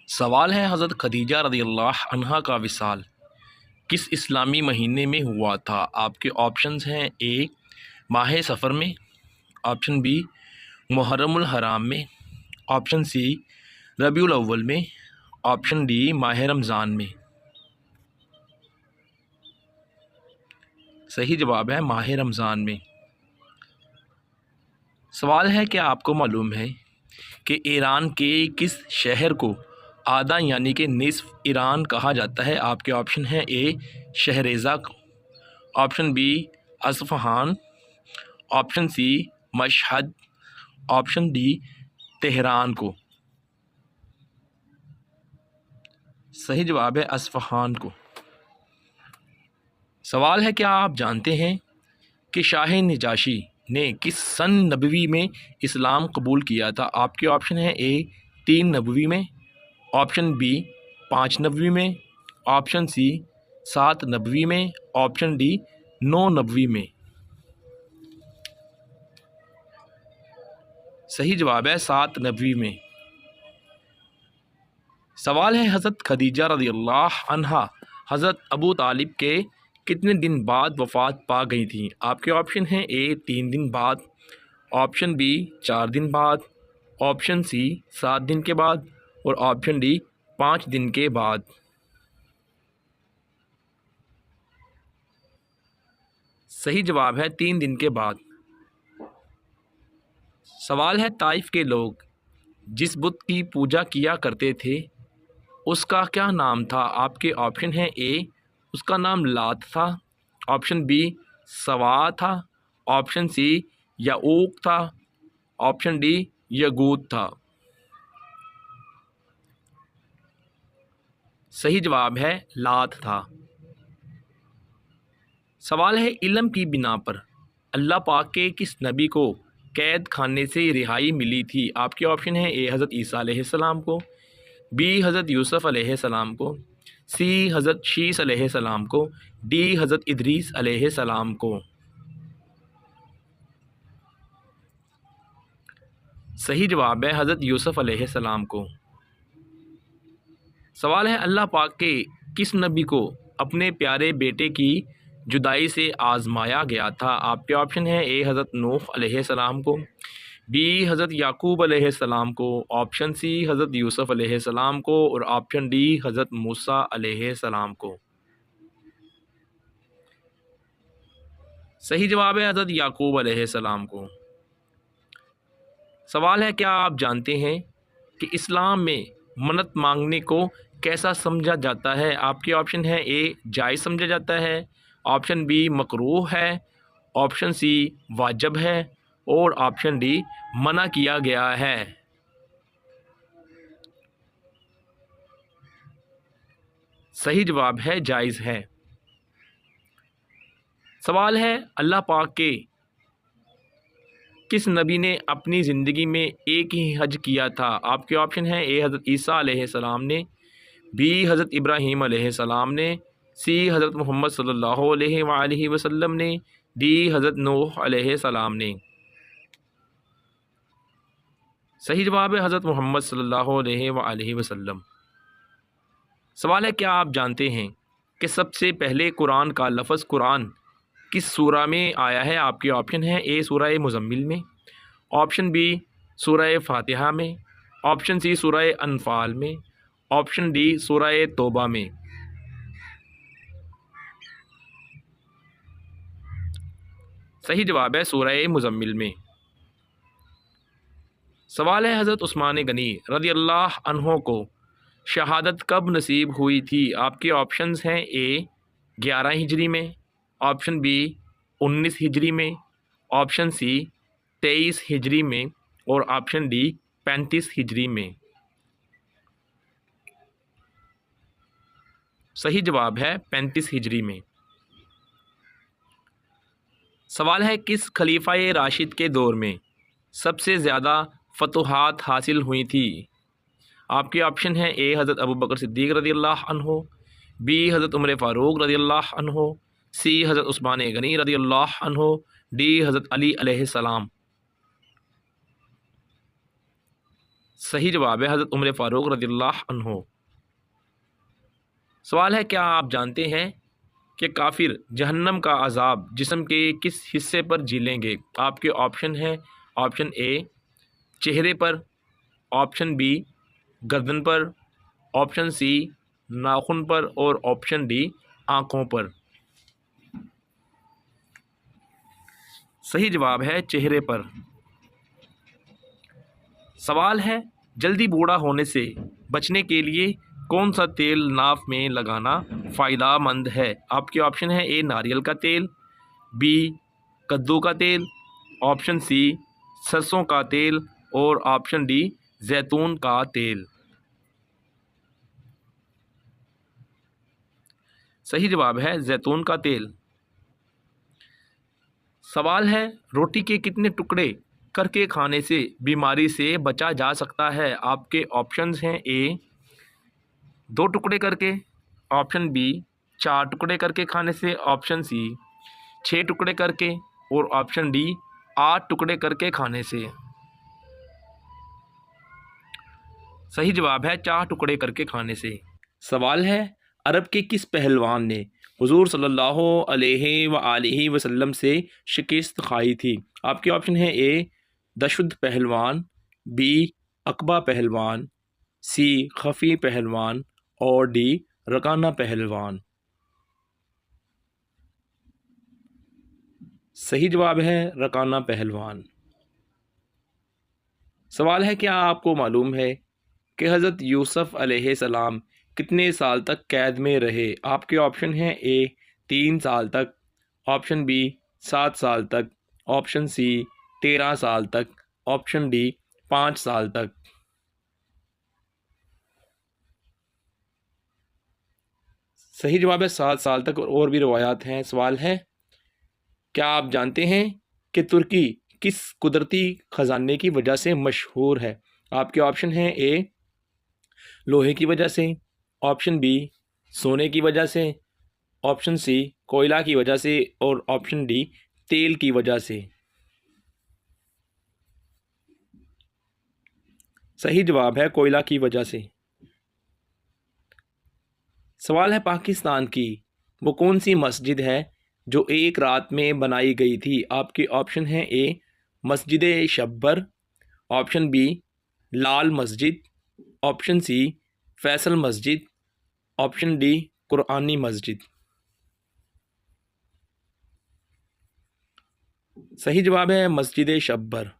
सवाल है हज़रत खदीजा रज़ियल्लाहु अन्हा का विसाल किस इस्लामी महीने में हुआ था। आपके ऑप्शंस हैं ए माह सफ़र में, ऑप्शन बी मुहर्रमुल हराम में, ऑप्शन सी रबीउल अव्वल में, ऑप्शन डी माह रमज़ान में। सही जवाब है माह रमज़ान में। सवाल है क्या आपको मालूम है कि ईरान के किस शहर को आधा यानी कि निस्फ ईरान कहा जाता है। आपके ऑप्शन हैं ए शहरेज़ा, option B असफ़हान, option C Mashhad, option D Tehran को। सही जवाब है असफ़हान को। सवाल है क्या आप जानते हैं कि शाह नजाशी ने किस सन नबवी में इस्लाम कबूल किया था। आपके ऑप्शन है ए 3 नबवी में, ऑप्शन बी 5 नबवी में, ऑप्शन सी 7 नबवी में, ऑप्शन डी 9 नबवी में। सही जवाब है 7 नबवी में। सवाल है हज़रत खदीजा रज़ियल्लाहु अन्हा हज़रत अबू तालिब के कितने दिन बाद वफ़ात पा गई थी। आपके ऑप्शन हैं ए 3 दिन बाद, ऑप्शन बी 4 दिन बाद, ऑप्शन सी 7 दिन के बाद और ऑप्शन डी 5 दिन के बाद। सही जवाब है 3 दिन के बाद। सवाल है ताइफ के लोग जिस बुत की पूजा किया करते थे उसका क्या नाम था। आपके ऑप्शन हैं ए उसका नाम लात था, ऑप्शन बी सवा था, ऑप्शन सी याऊक था, ऑप्शन डी यगूत था। सही जवाब है लात था। सवाल है इल्म की बिना पर अल्लाह पाक के किस नबी को कैद खाने से रिहाई मिली थी। आपके ऑप्शन हैं ए हज़रत ईसा अलैहिस्सलाम को, बी हज़रत यूसुफ़ अलैहिस्सलाम को, सी हज़रत शीस अलैहिस्सलाम को, डी हज़रत इदरीस अलैहिस्सलाम को। सही जवाब है हज़रत यूसुफ़ अलैहिस्सलाम को। सवाल है अल्लाह पाक के किस नबी को अपने प्यारे बेटे की जुदाई से आज़माया गया था। आपके ऑप्शन हैं ए हज़रत नूह अलैहिस्सलाम को, बी हज़रत याकूब अलैहिस्सलाम को, ऑप्शन सी हज़रत यूसुफ़ अलैहिस्सलाम को और ऑप्शन डी हज़रत मूसा अलैहिस्सलाम को। सही जवाब है हज़रत याकूब अलैहिस्सलाम को। सवाल है क्या आप जानते हैं कि इस्लाम में मन्नत मांगने को कैसा समझा जाता है। आपके ऑप्शन है ए जायज़ समझा जाता है, ऑप्शन बी मकरूह है, ऑप्शन सी वाजिब है और ऑप्शन डी मना किया गया है। सही जवाब है जायज़ है। सवाल है अल्लाह पाक के किस नबी ने अपनी ज़िंदगी में एक ही हज किया था। आपके ऑप्शन हैं ए हज़रत ईसा अलैहिस्सलाम ने, बी हज़रत इब्राहीम अलैहिस्सलाम ने, सी हज़रत मोहम्मद सल्लल्लाहु अलैहि वसल्लम ने, डी हज़रत नूह अलैहिस्सलाम ने। सही जवाब है हज़रत मोहम्मद सल्लल्लाहु अलैहि वसल्लम। सवाल है क्या आप जानते हैं कि सबसे पहले कुरान का लफ्ज़ कुरान किस सूरा में आया है। आपके ऑप्शन हैं ए सूरह मुज़म्मिल में, ऑप्शन बी सूरह फातिहा में, ऑप्शन सी सूरह अनफ़ाल में, ऑप्शन डी सूरह तौबा में। सही जवाब है सूरह मुज़म्मिल में। सवाल है हज़रत उस्मान गनी रज़ियल्लाहु अन्हु को शहादत कब नसीब हुई थी। आपके ऑप्शंस हैं ए 11 हिजरी में, ऑप्शन बी 19 हिजरी में, ऑप्शन सी 23 हिजरी में और ऑप्शन डी 35 हिजरी में। सही जवाब है 35 हिजरी में। सवाल है किस खलीफा राशिद के दौर में सबसे ज़्यादा फतुहात हासिल हुई थी। आपके ऑप्शन हैं ए हज़रत अबू बकर सिद्दीक़ रज़ियल्लाहु अन्हु, बी हज़रत उमर फ़ारूक रज़ियल्लाहु अन्हु, सी हज़रत उस्मान गनी रज़ियल्लाहु अन्हु, डी हज़रत अली अलैहिस्सलाम। सही जवाब है हज़रत उमर फ़ारूक रज़ियल्लाहु अन्हु। सवाल है, क्या आप जानते हैं कि काफिर जहन्नम का अज़ाब जिस्म के किस हिस्से पर झेलेंगे? आपके ऑप्शन हैं, ऑप्शन ए चेहरे पर, ऑप्शन बी गर्दन पर, ऑप्शन सी नाखून पर और ऑप्शन डी आँखों पर। सही जवाब है चेहरे पर। सवाल है, जल्दी बूढ़ा होने से बचने के लिए कौन सा तेल नाक में लगाना फ़ायदेमंद है? आपके ऑप्शन है, ए नारियल का तेल, बी कद्दू का तेल, ऑप्शन सी सरसों का तेल और ऑप्शन डी जैतून का तेल। सही जवाब है जैतून का तेल। सवाल है, रोटी के कितने टुकड़े करके खाने से बीमारी से बचा जा सकता है? आपके ऑप्शंस हैं, ए 2 टुकड़े करके, ऑप्शन बी 4 टुकड़े करके खाने से, ऑप्शन सी 6 टुकड़े करके और ऑप्शन डी 8 टुकड़े करके खाने से। सही जवाब है 4 टुकड़े करके खाने से। सवाल है, अरब के किस पहलवान ने हुजूर सल्लल्लाहु अलैहि वसल्लम से शिकस्त खाई थी? आपके ऑप्शन है, ए दशुद पहलवान, बी अकबा पहलवान, सी खफ़ी पहलवान और डी रकाना पहलवान। सही जवाब है रकाना पहलवान। सवाल है, क्या आपको मालूम है कि हज़रत यूसुफ़ अलैहिस्सलाम कितने साल तक कैद में रहे? आपके ऑप्शन हैं, ए 3 साल तक, ऑप्शन बी 7 साल तक, ऑप्शन सी 13 साल तक, ऑप्शन डी 5 साल तक। सही जवाब है 7 साल तक और भी रवायात हैं। सवाल है, क्या आप जानते हैं कि तुर्की किस कुदरती ख़जाने की वजह से मशहूर है? आपके ऑप्शन हैं, ए लोहे की वजह से, ऑप्शन बी सोने की वजह से, ऑप्शन सी कोयला की वजह से और ऑप्शन डी तेल की वजह से। सही जवाब है कोयला की वजह से। सवाल है, पाकिस्तान की वो कौन सी मस्जिद है जो एक रात में बनाई गई थी? आपके ऑप्शन हैं, ए मस्जिद शब्बर, ऑप्शन बी लाल मस्जिद, ऑप्शन सी फैसल मस्जिद, ऑप्शन डी कुरआनी मस्जिद। सही जवाब है मस्जिद शब्बर।